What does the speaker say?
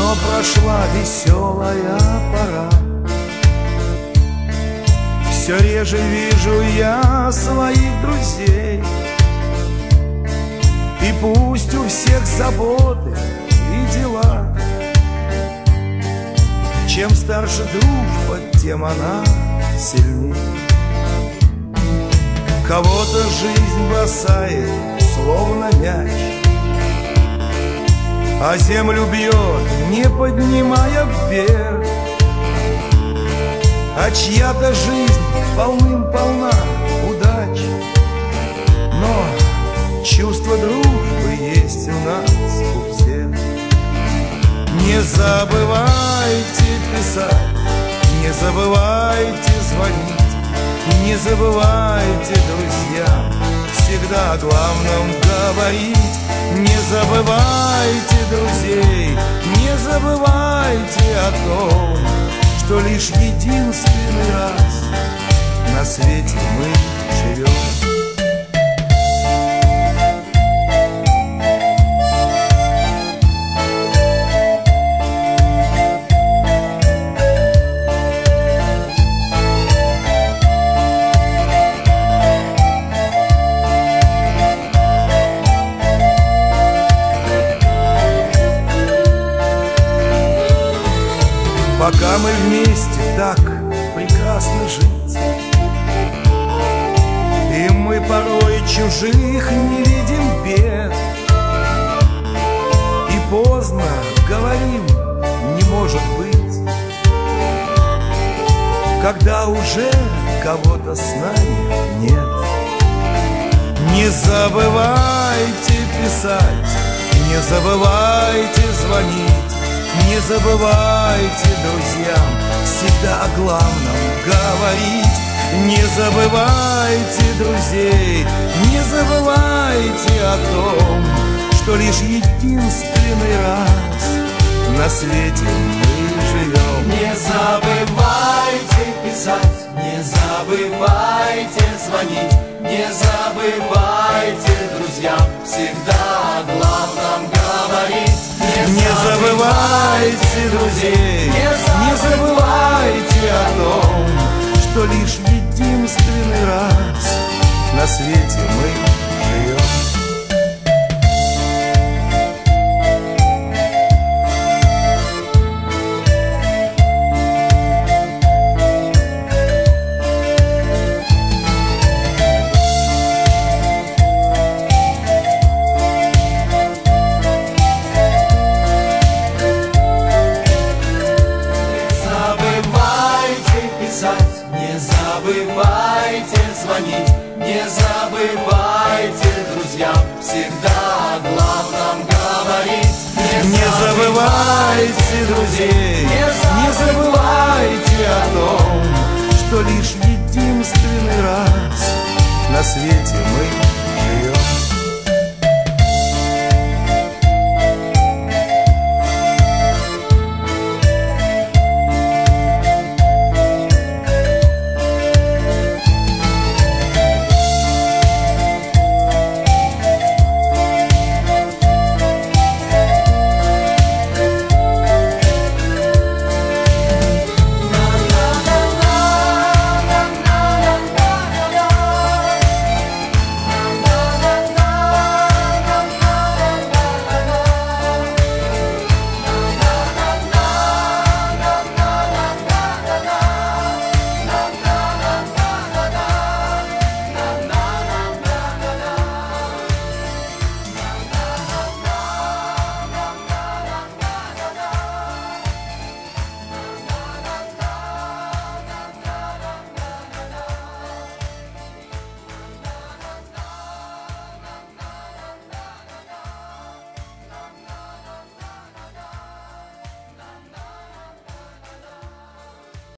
но прошла веселая пора. Все реже вижу я своих друзей, и пусть у всех заботы и дела. Чем старше дружба, тем она сильней. Кого-то жизнь бросает, словно мяч, а землю бьет, не поднимая вверх. А чья-то жизнь полным-полна удач, но чувство дружбы есть у нас у всех. Не забывайте писать, не забывайте звонить, не забывайте, друзья, всегда о главном говорить. Не забывайте друзей, не забывайте о том, что лишь единственный раз на свете мы живем. Пока мы вместе, так прекрасно жить, и мы порой чужих не видим бед, и поздно говорим, не может быть, когда уже кого-то с нами нет. Не забывайте писать, не забывайте звонить, не забывайте, друзьям, всегда о главном говорить. Не забывайте друзей, не забывайте о том, что лишь единственный раз на свете мы живем. Не забывайте писать, не забывайте звонить, не забывайте, друзьям, всегда о главном говорить. Не забывайте друзей, не забывайте о том, что лишь единственный раз на свете мы живем. Не забывайте звонить, не забывайте, друзьям, всегда о главном говорить. Не забывайте друзей, не забывайте о том, что лишь единственный раз на свете мы